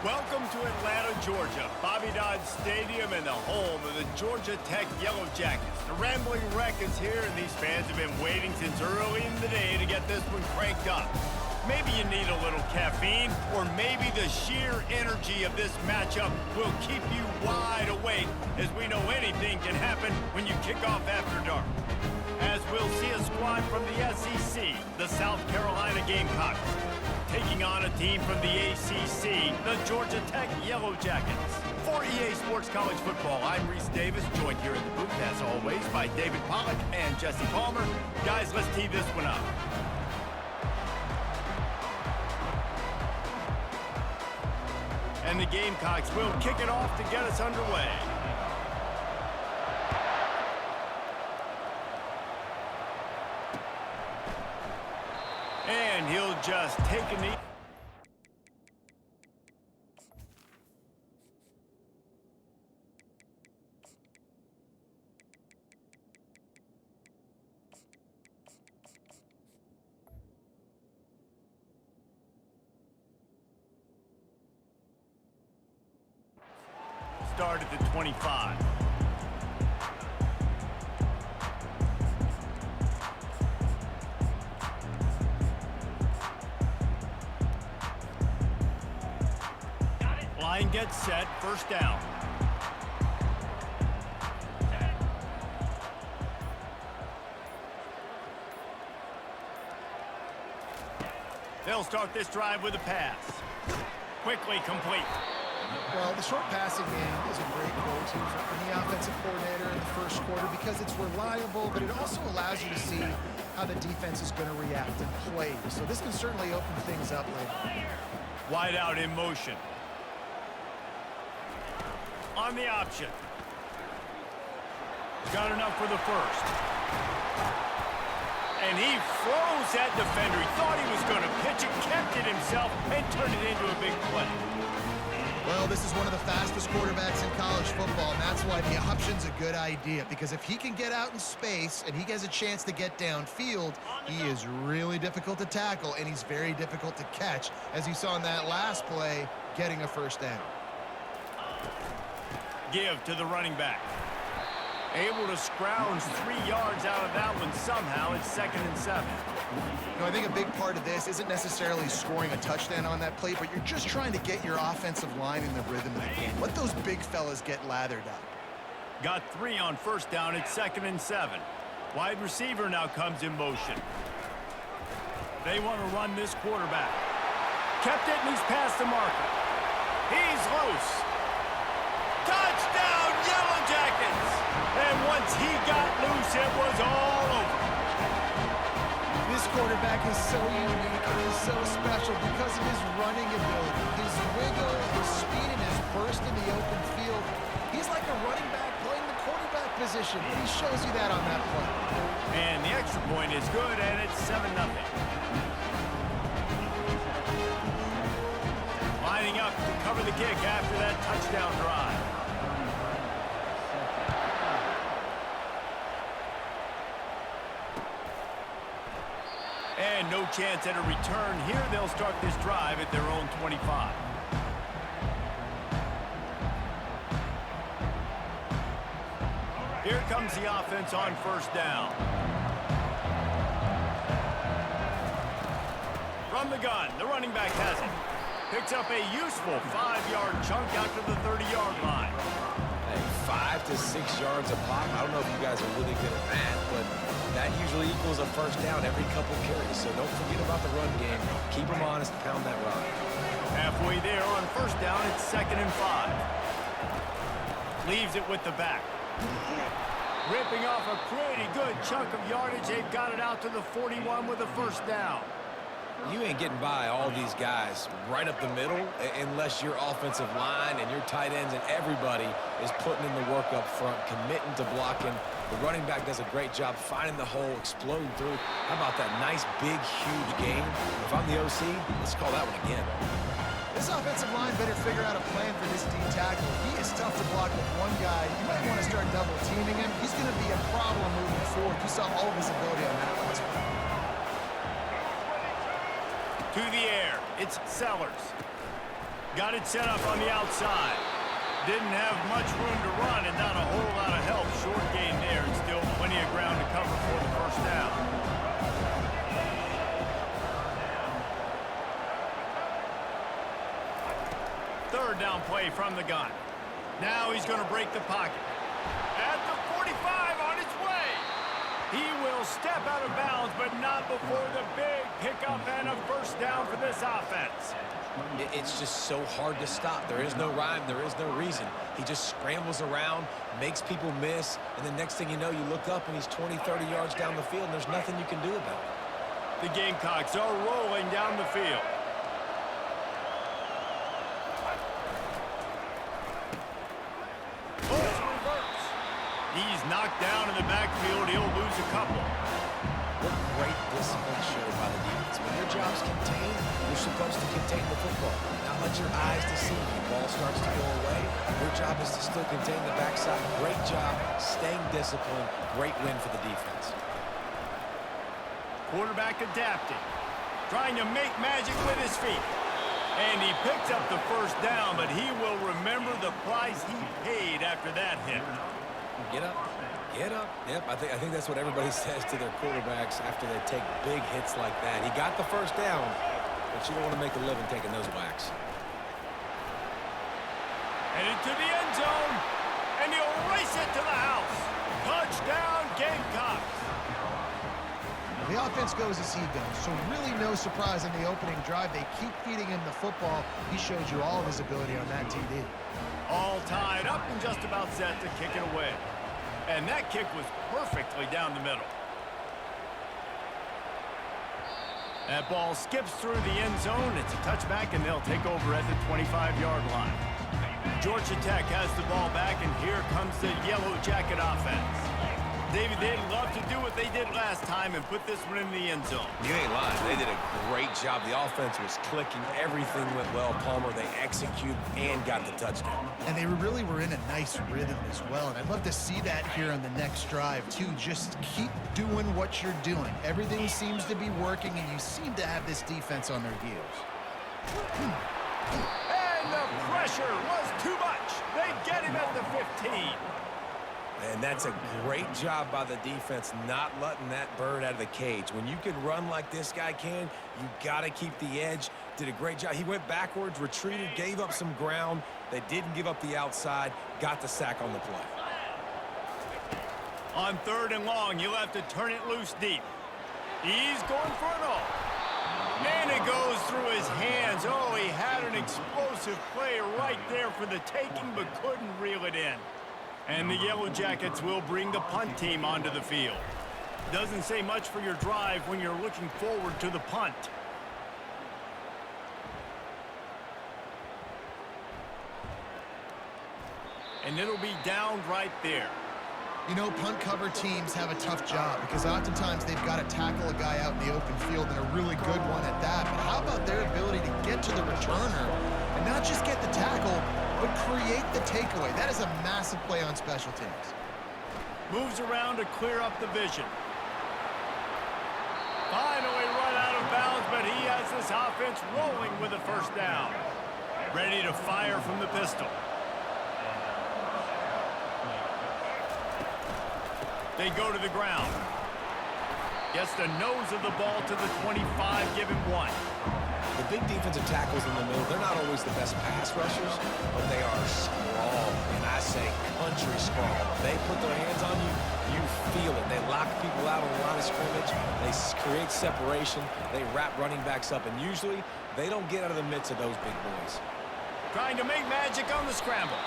Welcome to Atlanta, Georgia, Bobby Dodd Stadium and the home of the Georgia Tech Yellow Jackets. The Rambling Wreck is here, and these fans have been waiting since early in the day to get this one cranked up. Maybe you need a little caffeine, or maybe the sheer energy of this matchup will keep you wide awake, as we know anything can happen when you kick off after dark. As we'll see a squad from the SEC, the South Carolina Gamecocks, taking on a team from the ACC, the Georgia Tech Yellow Jackets. For EA Sports College Football, I'm Reese Davis, joined here in the booth, as always, by David Pollack and Jesse Palmer. Guys, let's tee this one up. And the Gamecocks will kick it off to get us underway. And he'll just take a knee. Start at the 25. Line gets set, first down. They'll start this drive with a pass. Quickly complete. Well, the short passing game is a great go-to for any offensive coordinator in the first quarter because it's reliable, but it also allows you to see how the defense is going to react and play. So this can certainly open things up later. Wide out in motion. On the option. Got enough for the first. And he froze that defender. He thought he was going to pitch it, kept it himself, and turned it into a big play. Well, this is one of the fastest quarterbacks in college football, and that's why the option's a good idea. Because if he can get out in space and he has a chance to get downfield, he is really difficult to tackle, and he's very difficult to catch, as you saw in that last play, getting a first down. Give to the running back. Able to scrounge 3 yards out of that one somehow. It's 2nd and 7. You know, I think a big part of this isn't necessarily scoring a touchdown on that play, but you're just trying to get your offensive line in the rhythm of the game. Let those big fellas get lathered up. Got 3 on first down. It's 2nd and 7. Wide receiver now comes in motion. They want to run this quarterback. Kept it, and he's past the marker. He's loose. Touchdown, Yellow Jackets! And once he got loose, it was all over. This quarterback is so unique and is so special because of his running ability, his wiggle, his speed, and his burst in the open field. He's like a running back playing the quarterback position. He shows you that on that play. And the extra point is good, and it's 7-0. Lining up to cover the kick after that touchdown drive. And no chance at a return here. They'll start this drive at their own 25. Here comes the offense on first down. From the gun, the running back has it. Picks up a useful 5-yard chunk out to the 30-yard line. Hey, 5 to 6 yards a pop. I don't know if you guys are really good at that, but that usually equals a first down every couple carries. So don't forget about the run game. Keep them honest, pound that rock. Halfway there on first down, it's 2nd and 5. Leaves it with the back. Ripping off a pretty good chunk of yardage. They've got it out to the 41 with a first down. You ain't getting by all these guys right up the middle unless your offensive line and your tight ends and everybody is putting in the work up front, committing to blocking. The running back does a great job finding the hole, exploding through. How about that nice, big, huge game? If I'm the OC, let's call that one again. This offensive line better figure out a plan for this D tackle. He is tough to block with one guy. You might want to start double teaming him. He's going to be a problem moving forward. You saw all of his ability on that last one. To the air, it's Sellers. Got it set up on the outside. Didn't have much room to run and not a whole lot of help. Short gain there and still plenty of ground to cover for the first down. Third down play from the gun. Now he's going to break the pocket. At the 45 on its way. He will step out of bounds, but not before the big pickup and a first down for this offense. It's just so hard to stop. There is no rhyme. There is no reason. He just scrambles around, makes people miss, and the next thing you know, you look up and he's 20, 30 yards down the field, and there's nothing you can do about it. The Gamecocks are rolling down the field. Reverse. He's knocked down in the backfield. He'll lose a couple. What great discipline showed by the defense. When your job's contained, you're supposed to contain the football. Not let your eyes deceive you. Ball starts to go away. Your job is to still contain the backside. Great job staying disciplined. Great win for the defense. Quarterback adapting. Trying to make magic with his feet. And he picked up the first down, but he will remember the price he paid after that hit. Get up. Get up. Yep, I think that's what everybody says to their quarterbacks after they take big hits like that. He got the first down, but you don't want to make a living taking those whacks. Headed to the end zone, and he'll race it to the house. Touchdown, Gamecocks. The offense goes as he goes, so really no surprise in the opening drive. They keep feeding him the football. He showed you all of his ability on that TD. All tied up and just about set to kick it away. And that kick was perfectly down the middle. That ball skips through the end zone. It's a touchback, and they'll take over at the 25-yard line. Georgia Tech has the ball back, and here comes the Yellow Jacket offense. David, they'd love to do what they did last time and put this one in the end zone. You ain't lying. They did a great job. The offense was clicking. Everything went well. Palmer, they executed and got the touchdown. And they really were in a nice rhythm as well. And I'd love to see that here on the next drive, too. Just keep doing what you're doing. Everything seems to be working, and you seem to have this defense on their heels. And the pressure was too much. They get him at the 15. And that's a great job by the defense, not letting that bird out of the cage. When you can run like this guy can, you got to keep the edge. Did a great job. He went backwards, retreated, gave up some ground. They didn't give up the outside, got the sack on the play. On third and long, you'll have to turn it loose deep. He's going for it all. And it goes through his hands. Oh, he had an explosive play right there for the taking, but couldn't reel it in. And the Yellow Jackets will bring the punt team onto the field. Doesn't say much for your drive when you're looking forward to the punt. And it'll be down right there. You know, punt cover teams have a tough job because oftentimes they've got to tackle a guy out in the open field, and a really good one at that. But how about their ability to get to the returner and not just get the tackle, but create the takeaway? That is a massive play on special teams. Moves around to clear up the vision. Finally run out of bounds, but he has this offense rolling with a first down. Ready to fire from the pistol. They go to the ground. Gets the nose of the ball to the 25, give him one. The big defensive tackles in the middle, they're not always the best pass rushers, but they are strong, and I say country strong. They put their hands on you, you feel it. They lock people out on the line of scrimmage. They create separation. They wrap running backs up, and usually they don't get out of the midst of those big boys. Trying to make magic on the scramble.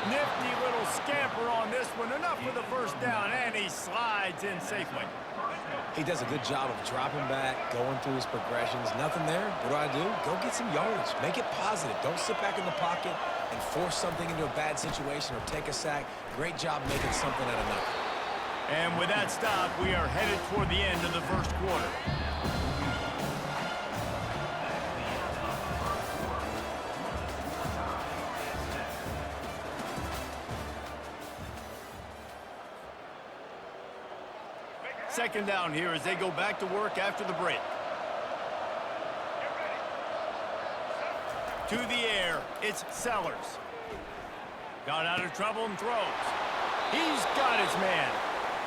Nifty little scamper on this one. Enough for the first down, and he slides in safely. He does a good job of dropping back, going through his progressions. Nothing there. What do? Go get some yardage. Make it positive. Don't sit back in the pocket and force something into a bad situation or take a sack. Great job making something out of nothing. And with that stop, we are headed toward the end of the first quarter. Second down here as they go back to work after the break. To the air, it's Sellers. Got out of trouble and throws. He's got his man.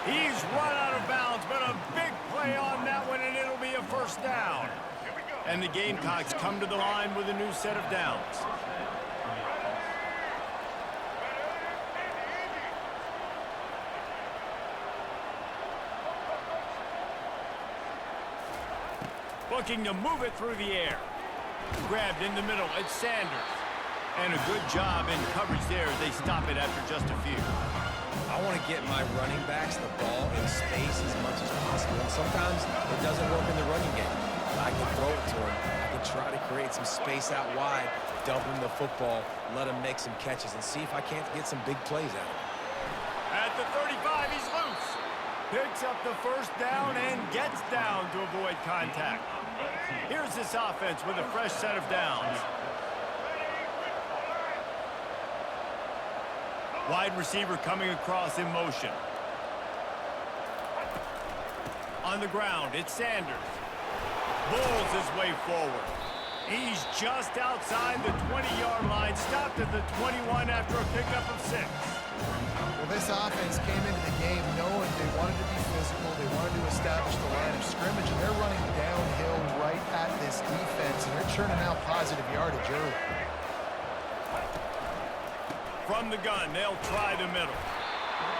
He's run out of bounds, but a big play on that one, and it'll be a first down. And the Gamecocks come to the line with a new set of downs. Looking to move it through the air. Grabbed in the middle, it's Sanders. And a good job in coverage there as they stop it after just a few. I want to get my running backs the ball in space as much as possible. And sometimes it doesn't work in the running game. I can throw it to him. I can try to create some space out wide, dump him the football, let him make some catches, and see if I can't get some big plays out of him. At the 35, he's loose. Picks up the first down and gets down to avoid contact. Here's this offense with a fresh set of downs. Wide receiver coming across in motion. On the ground, it's Sanders. Bulls his way forward. He's just outside the 20-yard line, stopped at the 21 after a pickup of 6. Well, this offense came into the game knowing they wanted to be physical, they wanted to establish the line of scrimmage, and they're running downhill right at this defense, and they're churning out positive yardage early. From the gun, they'll try the middle.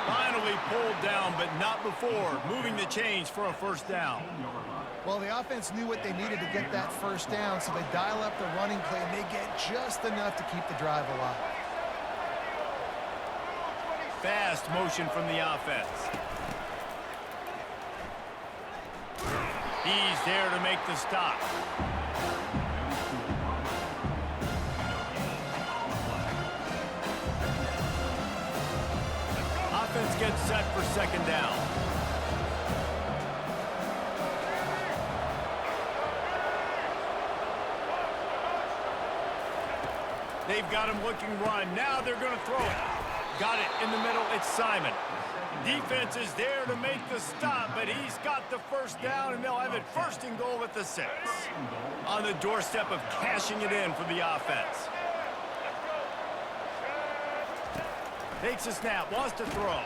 Finally pulled down, but not before, moving the chains for a first down. Well, the offense knew what they needed to get that first down, so they dial up the running play, and they get just enough to keep the drive alive. Fast motion from the offense. He's there to make the stop. Offense gets set for second down. They've got him looking run. Now they're going to throw it. Got it in the middle. It's Simon. Defense is there to make the stop, but he's got the first down, and they'll have it first and goal at the 6. On the doorstep of cashing it in for the offense. Takes a snap, wants to throw.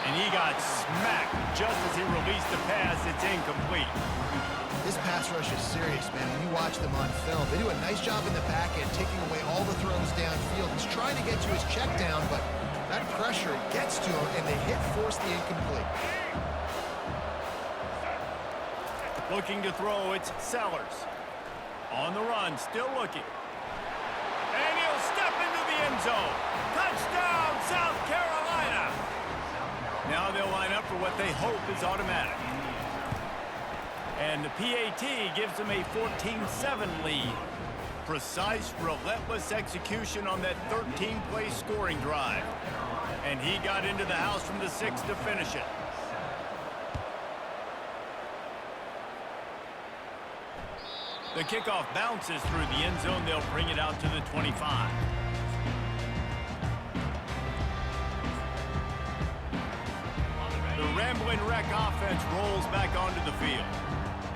And he got smacked just as he released the pass. It's incomplete. This pass rush is serious, man. When you watch them on film, they do a nice job in the back end, taking away all the throws downfield. He's trying to get to his check down, but that pressure gets to him, and they force the incomplete. Looking to throw, it's Sellers. On the run, still looking. And he'll step into the end zone. Touchdown, South Carolina! Now they'll line up for what they hope is automatic. And the PAT gives them a 14-7 lead. Precise, relentless execution on that 13-play scoring drive. And he got into the house from the 6 to finish it. The kickoff bounces through the end zone. They'll bring it out to the 25. The Rambling Wreck offense rolls back onto the field.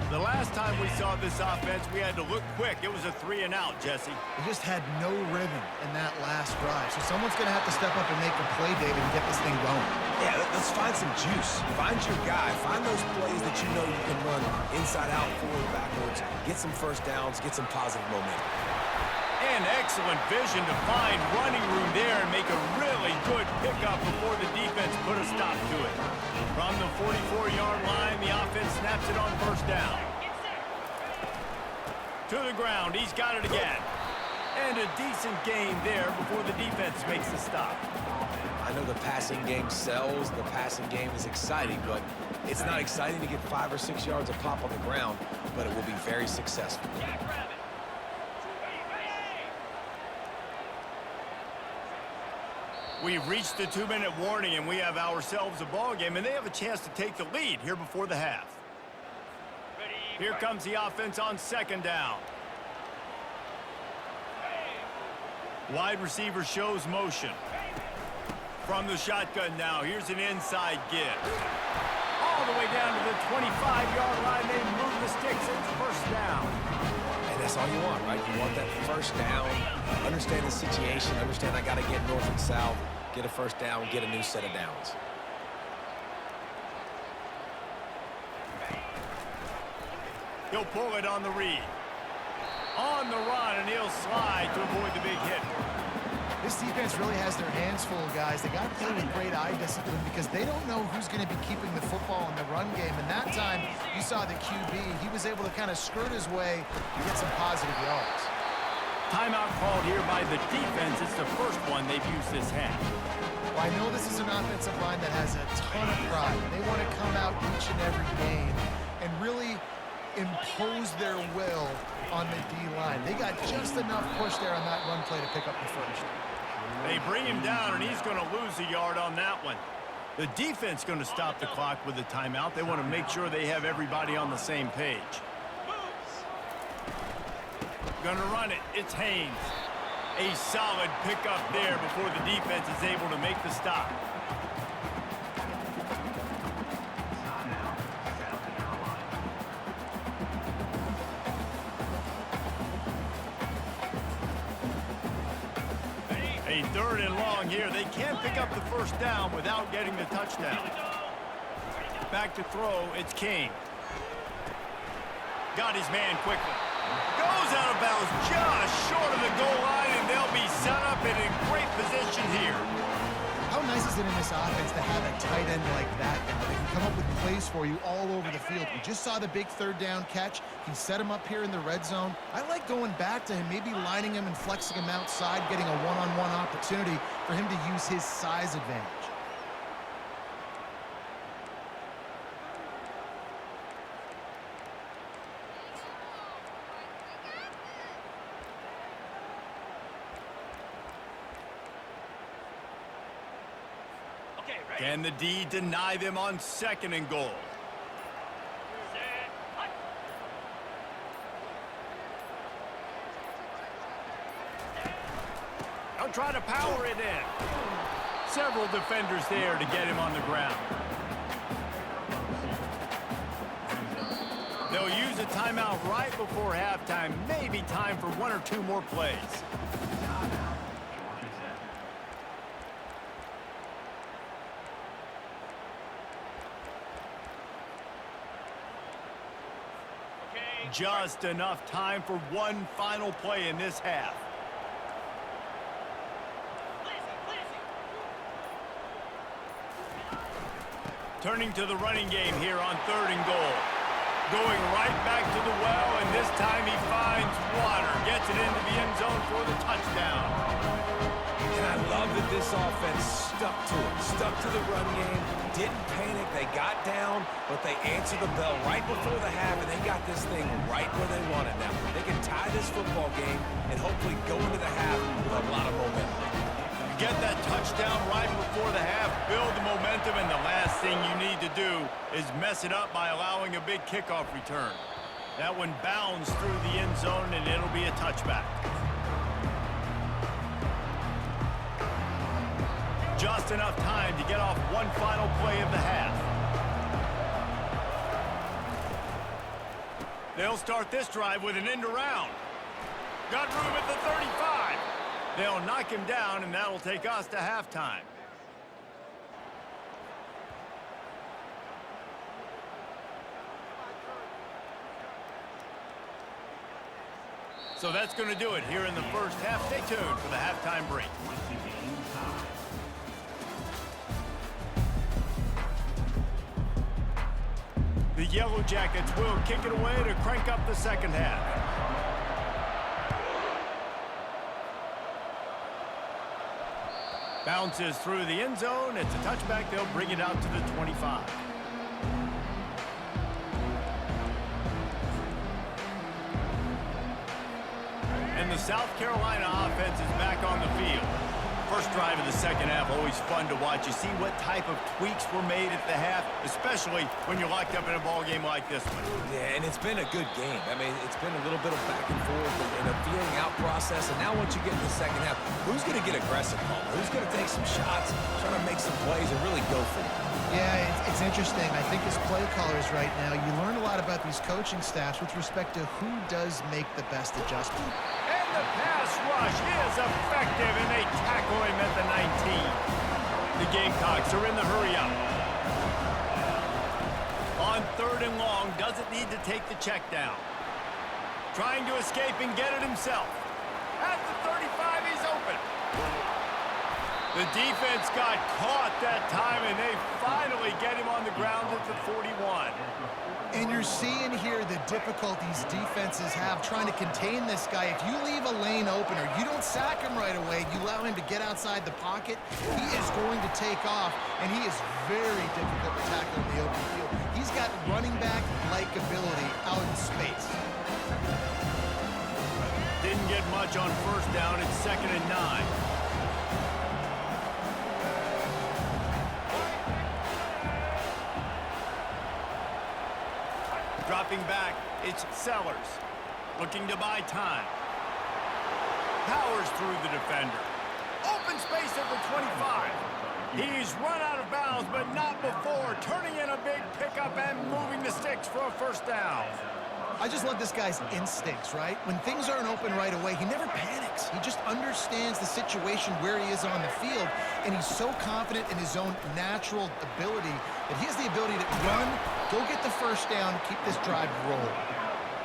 The last time we saw this offense, we had to look quick. It was a 3-and-out, Jesse. They just had no rhythm in that last drive. So someone's going to have to step up and make a play, David, and get this thing going. Yeah, let's find some juice. Find your guy. Find those plays that you know you can run inside out, forward, backwards. Get some first downs. Get some positive momentum. And excellent vision to find running room there and make a really good pickup before the defense put a stop to it. From the 44-yard line, the offense snaps it on first down. To the ground, he's got it again. And a decent game there before the defense makes the stop. I know the passing game sells, the passing game is exciting, but it's not exciting to get 5 or 6 yards of pop on the ground, but it will be very successful. We've reached the 2-minute warning, and we have ourselves a ball game, and they have a chance to take the lead here before the half. Here comes the offense on second down. Wide receiver shows motion. From the shotgun now, here's an inside give. All the way down to the 25-yard line, they move the sticks, it's first down. And And that's all you want, right? You want that first down, understand the situation, understand I got to get north and south, get a first down, get a new set of downs. He'll pull it on the read. On the run, and he'll slide to avoid the big hit. This defense really has their hands full, guys. They got to play with great eye discipline because they don't know who's going to be keeping the football in the run game. And that time, you saw the QB. He was able to kind of skirt his way and get some positive yards. Timeout called here by the defense. It's the first one they've used this half. Well, I know this is an offensive line that has a ton of pride. They want to come out each and every game and really impose their will on the D-line. They got just enough push there on that run play to pick up the first. They bring him down, and he's going to lose a yard on that one. The defense going to stop the clock with a timeout. They want to make sure they have everybody on the same page. Going to run it. It's Haynes. A solid pickup there before the defense is able to make the stop. A third and long here. They can't pick up the first down without getting the touchdown. Back to throw, it's King. Got his man quickly. Goes out of bounds just short of the goal line, and they'll be set up in a great position here. How nice is it in this offense to have a tight end like that? They can come up with plays for you all over the field. We just saw the big third down catch. He set him up here in the red zone. I like going back to him, maybe lining him and flexing him outside, getting a one-on-one opportunity for him to use his size advantage. Can the D deny them on second and goal? They'll try to power it in. Several defenders there to get him on the ground. They'll use a timeout right before halftime. Maybe time for one or two more plays. Just enough time for one final play in this half. Turning to the running game here on third and goal. Going right back to the well, and this time he finds water. Gets it into the end zone for the touchdown. And I love that this offense stuck to it, stuck to the run game, didn't panic. They got down, but they answered the bell right before the half, and they got this thing right where they want it now. They can tie this football game and hopefully go into the half with a lot of momentum. Get that touchdown right before the half, build the momentum, and the last thing you need to do is mess it up by allowing a big kickoff return. That one bounds through the end zone, and it'll be a touchback. Just enough time to get off one final play of the half. They'll start this drive with an end around. Got room at the 35. They'll knock him down, and that'll take us to halftime. So that's going to do it here in the first half. Stay tuned for the halftime break. The Yellow Jackets will kick it away to crank up the second half. Bounces through the end zone. It's a touchback. They'll bring it out to the 25. And the South Carolina offense is back on the field. First drive of the second half, always fun to watch. You see what type of tweaks were made at the half, especially when you're locked up in a ball game like this one. Yeah, and it's been a good game. I mean, it's been a little bit of back and forth and a feeling out process. And now once you get in the second half, who's going to get aggressive, Paul? Who's going to take some shots, try to make some plays, and really go for it? Yeah, it's interesting. I think as play callers right now, you learn a lot about these coaching staffs with respect to who does make the best adjustment. And the pass rush is effective, and they tackle him at the 19. The Gamecocks are in the hurry-up. On 3rd and long, doesn't need to take the check down. Trying to escape and get it himself. At the 35, he's open. The defense got caught that time, and they finally get him on the ground at the 41. And you're seeing here the difficulties defenses have trying to contain this guy. If you leave a lane open or you don't sack him right away, you allow him to get outside the pocket, he is going to take off, and he is very difficult to tackle in the open field. He's got running back-like ability out in space. Didn't get much on 1st down. It's 2nd and 9. Dropping back, it's Sellers. Looking to buy time. Powers through the defender. Open space at the 25. He's run out of bounds, but not before. Turning in a big pickup and moving the sticks for a 1st down. I just love this guy's instincts, right? When things aren't open right away, he never panics. He just understands the situation where he is on the field, and he's so confident in his own natural ability that he has the ability to run, go get the 1st down, keep this drive rolling.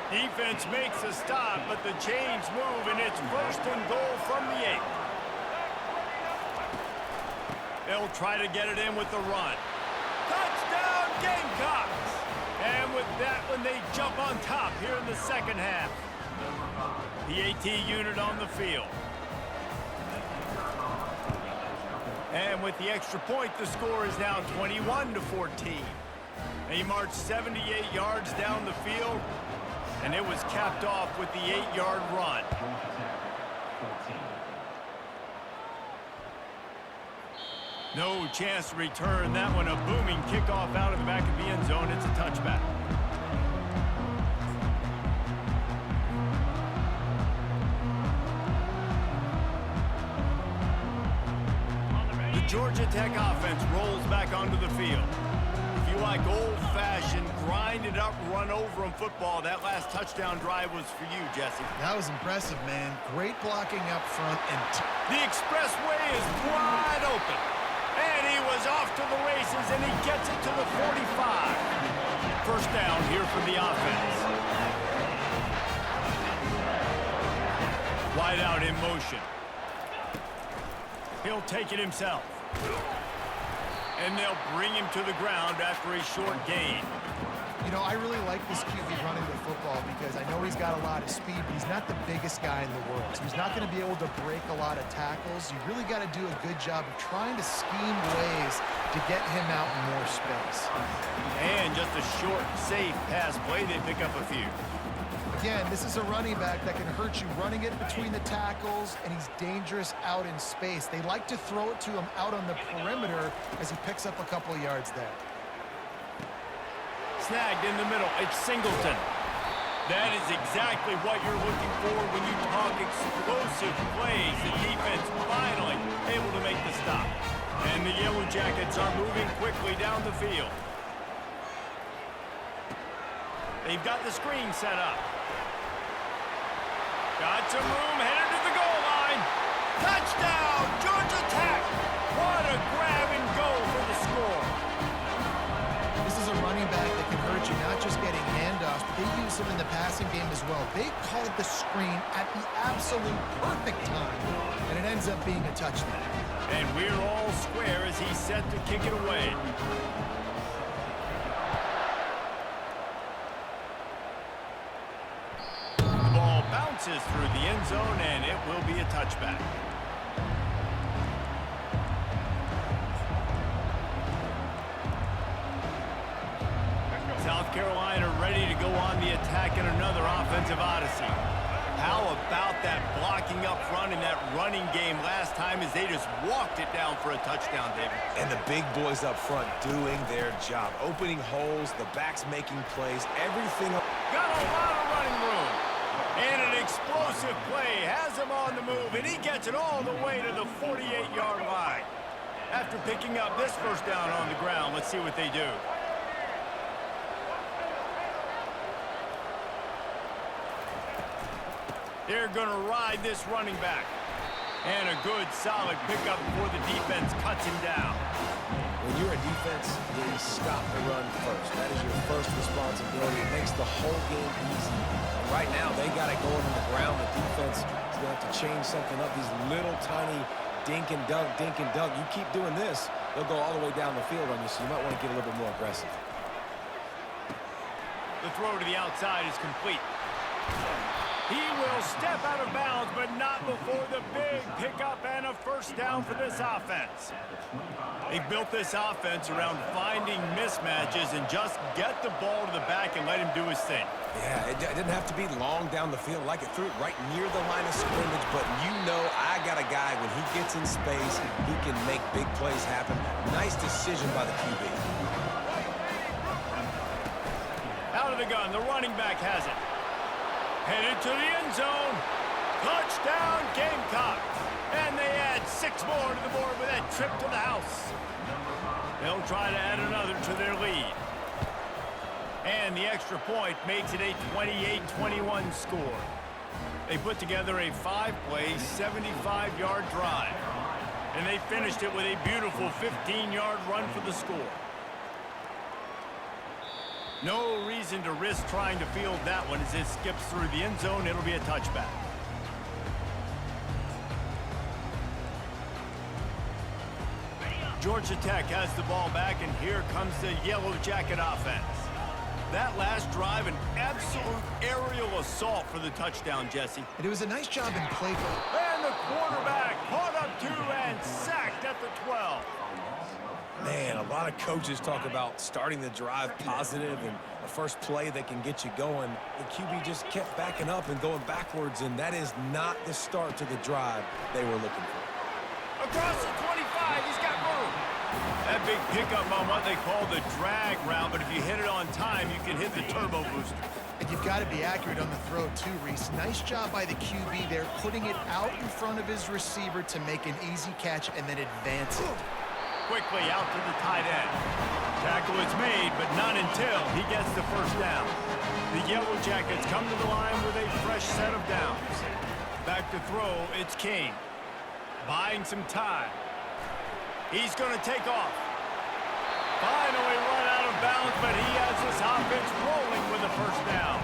Defense makes a stop, but the chains move, and it's 1st and goal from the 8. They'll try to get it in with the run. Touchdown, Gamecocks! And with that one, they jump on top here in the 2nd half. The AT unit on the field. And with the extra point, the score is now 21-14. They marched 78 yards down the field, and it was capped off with the 8-yard run. No chance to return that one. A booming kickoff out of the back of the end zone. It's a touchback. The Georgia Tech offense rolls back onto the field. If you like old-fashioned, grind-it-up, run-over-'em football, that last touchdown drive was for you, Jesse. That was impressive, man. Great blocking up front. And the expressway is wide open. And he was off to the races, and he gets it to the 45. 1st down here for the offense. Wide out in motion. He'll take it himself. And they'll bring him to the ground after a short gain. you know, I really like this QB running the football because I know he's got a lot of speed, but he's not the biggest guy in the world. So he's not going to be able to break a lot of tackles. You really got to do a good job of trying to scheme ways to get him out in more space. And just a short, safe pass play, they pick up a few. Again, this is a running back that can hurt you running it between the tackles, and he's dangerous out in space. They like to throw it to him out on the perimeter as he picks up a couple of yards there. Snagged in the middle. It's Singleton. That is exactly what you're looking for when you talk explosive plays. The defense finally able to make the stop. And the Yellow Jackets are moving quickly down the field. They've got the screen set up. Got some room, headed to the goal line. Touchdown, Georgia Tech! What a grab and go for the score. This is a running back that can hurt you, not just getting handoffs, but they use him in the passing game as well. They called the screen at the absolute perfect time, and it ends up being a touchdown. And we're all square as he's set to kick it away. Bounces through the end zone, and it will be a touchback. South Carolina ready to go on the attack in another offensive odyssey. How about that blocking up front in that running game last time as they just walked it down for a touchdown, David? And the big boys up front doing their job. Opening holes, the backs making plays, everything. Got a lot of running room. And an explosive play has him on the move, and he gets it all the way to the 48-yard line. After picking up this first down on the ground, let's see what they do. They're going to ride this running back. And a good, solid pickup before the defense cuts him down. When you're a defense, you stop the run first. That is your first responsibility. It makes the whole game easy. And right now, they got it going on the ground. The defense is going to have to change something up. These little tiny dink and dunk, dink and dunk. You keep doing this, they'll go all the way down the field on you, so you might want to get a little bit more aggressive. The throw to the outside is complete. He will step out of bounds, but not before the big pickup and a first down for this offense. They built this offense around finding mismatches and just get the ball to the back and let him do his thing. Yeah, it didn't have to be long down the field. Like it threw it right near the line of scrimmage, but you know I got a guy, when he gets in space, he can make big plays happen. Nice decision by the QB. Out of the gun, the running back has it. Headed to the end zone. Touchdown, Gamecock. And they add 6 more to the board with that trip to the house. They'll try to add another to their lead. And the extra point makes it a 28-21 score. They put together a 5-play, 75-yard drive. And they finished it with a beautiful 15-yard run for the score. No reason to risk trying to field that one as it skips through the end zone. It'll be a touchback. Georgia Tech has the ball back, and here comes the Yellow Jacket offense. That last drive, an absolute aerial assault for the touchdown, Jesse. And it was a nice job in play. And the quarterback caught up to and sacked at the 12. Man, a lot of coaches talk about starting the drive positive and the first play that can get you going. The QB just kept backing up and going backwards, and that is not the start to the drive they were looking for. Across the 25, he's got room. That big pickup on what they call the drag route, but if you hit it on time, you can hit the turbo booster. And you've got to be accurate on the throw too, Reese. Nice job by the QB there, putting it out in front of his receiver to make an easy catch and then advance it. Quickly out to the tight end. Tackle is made, but not until he gets the first down. The Yellow Jackets come to the line with a fresh set of downs. Back to throw, it's King. Buying some time. He's going to take off. Finally run out of bounds, but he has this offense rolling with a first down.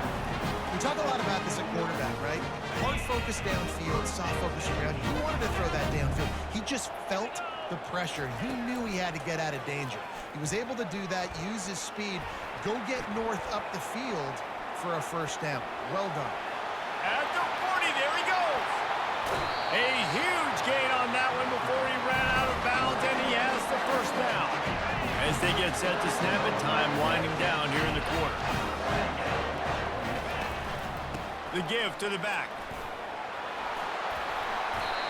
We talk a lot about this at quarterback, right? Hard focus downfield, soft focus around. He wanted to throw that downfield. He just felt the pressure. He knew he had to get out of danger. He was able to do that, use his speed, go get north up the field for a first down. Well done. At the 40, there he goes. A huge gain on that one before he ran out of bounds, and he has the first down. As they get set to snap it, time winding down here in the quarter. The give to the back.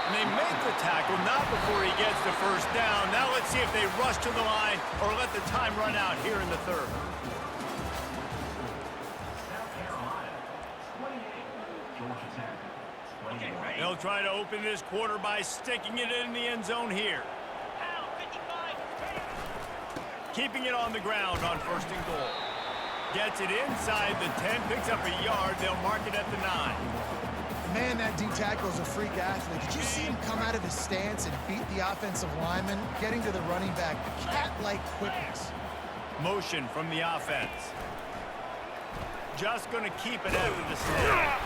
And they make the tackle, not before he gets the first down. Now let's see if they rush to the line or let the time run out here in the third. They'll try to open this quarter by sticking it in the end zone here. Keeping it on the ground on first and goal. Gets it inside the 10, picks up a yard. They'll mark it at the 9. Man, that D tackle is a freak athlete. Did you see him come out of his stance and beat the offensive lineman, getting to the running back? Cat-like quickness. Motion from the offense. Just going to keep it after the snap.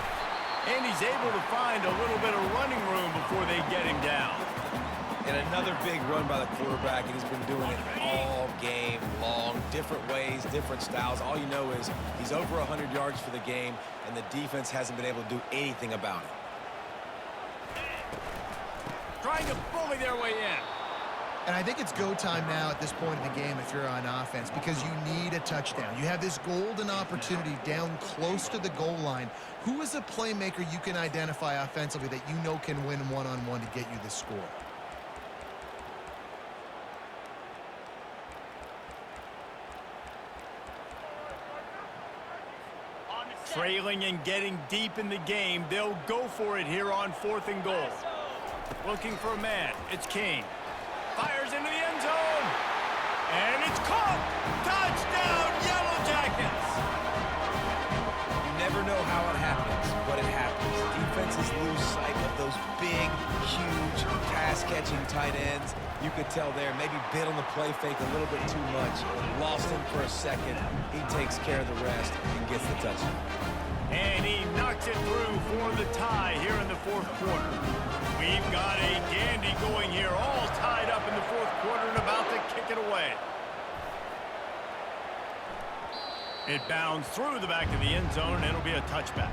And he's able to find a little bit of running room before they get him down. And another big run by the quarterback, and he's been doing it all game long. Different ways, different styles. All you know is he's over 100 yards for the game, and the defense hasn't been able to do anything about it. Trying to bully their way in. And I think it's go time now at this point in the game if you're on offense, because you need a touchdown. You have this golden opportunity down close to the goal line. Who is a playmaker you can identify offensively that you know can win one-on-one to get you the score? Trailing and getting deep in the game, they'll go for it here on 4th and goal. Looking for a man, it's King. Fires into the end It's caught! Touchdown, Yellow Jackets! You never know how it happens, but it happens. Defenses lose sight of those big, huge, pass-catching tight ends. You could tell there, maybe bit on the play fake a little bit too much. Lost him for a second. He takes care of the rest and gets the touchdown. And he knocks it through for the tie here in the fourth quarter. We've got a dandy going here, all tied up in the fourth quarter and about to kick it away. It bounds through the back of the end zone, and it'll be a touchback.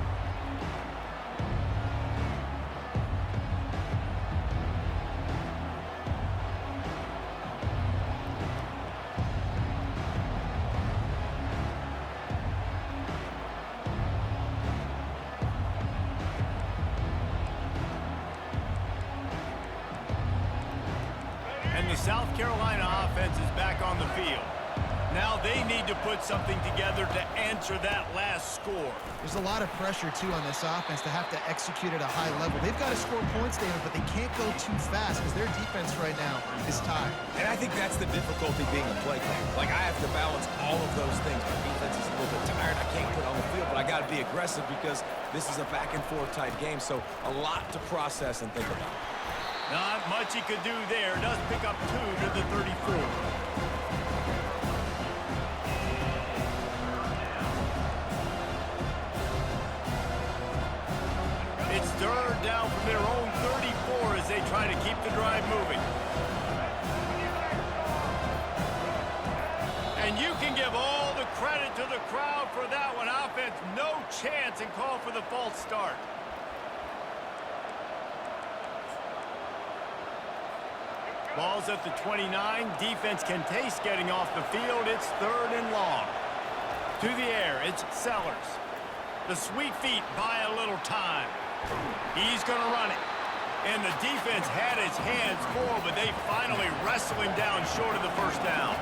And the South Carolina offense is back on the field. Now they need to put something together to answer that last score. There's a lot of pressure, too, on this offense to have to execute at a high level. They've got to score points, David, but they can't go too fast because their defense right now is tied. And I think that's the difficulty being a play caller. Like, I have to balance all of those things. My defense is a little bit tired. I can't put it on the field, but I got to be aggressive because this is a back-and-forth type game, so a lot to process and think about. Not much he could do there. Does pick up 2 to the 34. It's third down from their own 34 as they try to keep the drive moving. And you can give all the credit to the crowd for that one. Offense, no chance, and call for the false start. Ball's at the 29. Defense can taste getting off the field. It's third and long. To the air, it's Sellers. The sweet feet buy a little time. He's going to run it. And the defense had his hands full, but they finally wrestle him down short of the first down.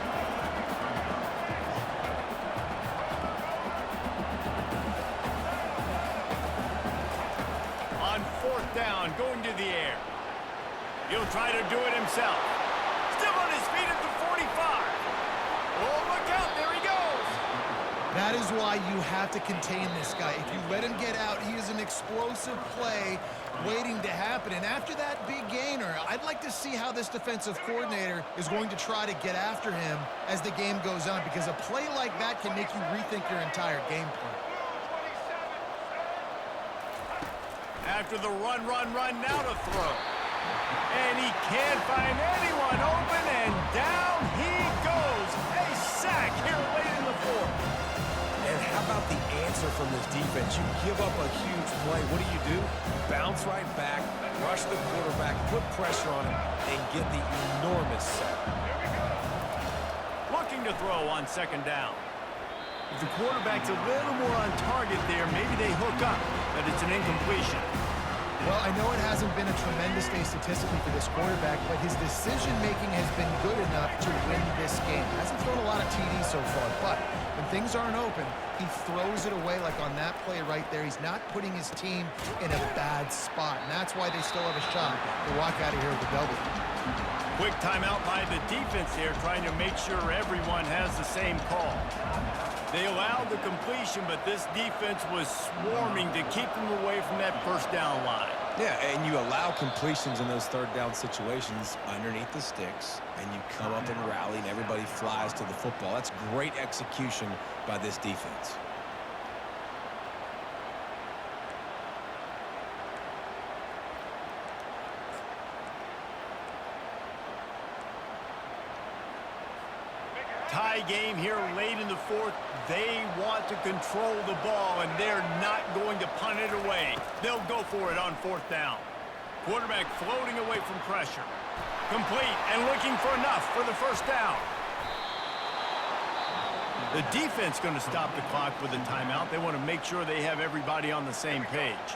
On fourth down, going to the air. He'll try to do it himself. Still on his feet at the 45. Oh, look out. There he goes. That is why you have to contain this guy. If you let him get out, he is an explosive play waiting to happen. And after that big gainer, I'd like to see how this defensive coordinator is going to try to get after him as the game goes on, because a play like that can make you rethink your entire game plan. After the run, now to throw. And he can't find anyone open, and down he goes. A sack here late in the fourth. And how about the answer from this defense? You give up a huge play. What do? Bounce right back, rush the quarterback, put pressure on him, and get the enormous sack. Looking to throw on second down. If the quarterback's a little more on target there, maybe they hook up, but it's an incompletion. Well, I know it hasn't been a tremendous day statistically for this quarterback, but his decision-making has been good enough to win this game. Hasn't thrown a lot of TDs so far, but when things aren't open, he throws it away like on that play right there. He's not putting his team in a bad spot, and that's why they still have a shot to walk out of here with a W. Quick timeout by the defense here, trying to make sure everyone has the same call. They allowed the completion, but this defense was swarming to keep them away from that first down line. Yeah, and you allow completions in those third down situations underneath the sticks, and you come up and rally, and everybody flies to the football. That's great execution by this defense. Tie game here late in the fourth. They want to control the ball, and they're not going to punt it away. They'll go for it on fourth down. Quarterback floating away from pressure. Complete and looking for enough for the first down. The defense going to stop the clock with a timeout. They want to make sure they have everybody on the same page.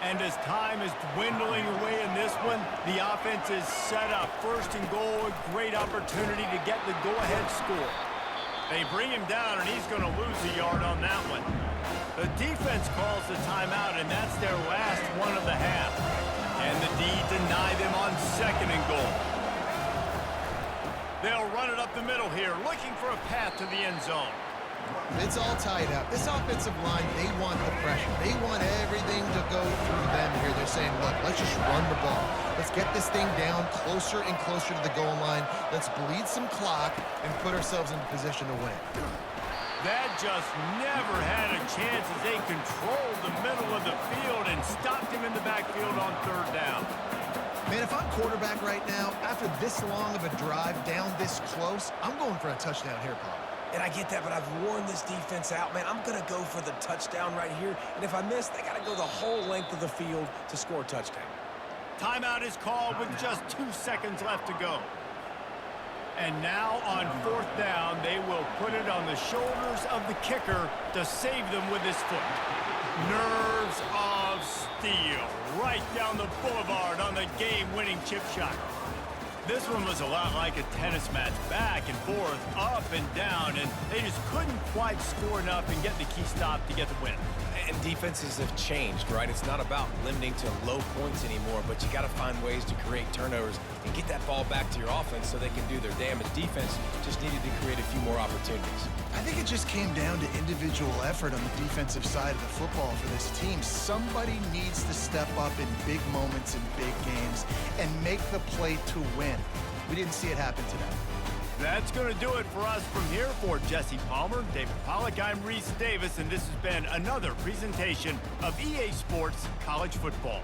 And as time is dwindling away in this one, the offense is set up. First and goal, a great opportunity to get the go-ahead score. They bring him down, and he's going to lose a yard on that one. The defense calls the timeout, and that's their last one of the half. And the D deny them on second and goal. They'll run it up the middle here, looking for a path to the end zone. It's all tied up. This offensive line, they want the pressure. They want everything to go through them here. They're saying, look, let's just run the ball. Let's get this thing down closer and closer to the goal line. Let's bleed some clock and put ourselves in position to win. That just never had a chance as they controlled the middle of the field and stopped him in the backfield on third down. Man, if I'm quarterback right now, after this long of a drive down this close, I'm going for a touchdown here, Paul. And I get that, but I've worn this defense out, man. I'm going to go for the touchdown right here. And if I miss, they got to go the whole length of the field to score a touchdown. Timeout is called with just 2 seconds left to go. And now on fourth down, they will put it on the shoulders of the kicker to save them with his foot. Nerves of steel right down the boulevard on the game-winning chip shot. This one was a lot like a tennis match, back and forth, up and down, and they just couldn't quite score enough and get the key stop to get the win. And defenses have changed, right? It's not about limiting to low points anymore, but you got to find ways to create turnovers and get that ball back to your offense so they can do their damage. Defense just needed to create a few more opportunities. I think it just came down to individual effort on the defensive side of the football for this team. Somebody needs to step up in big moments in big games and make the play to win. We didn't see it happen today. That's going to do it for us from here. For Jesse Palmer, David Pollack, I'm Reese Davis, and this has been another presentation of EA Sports College Football.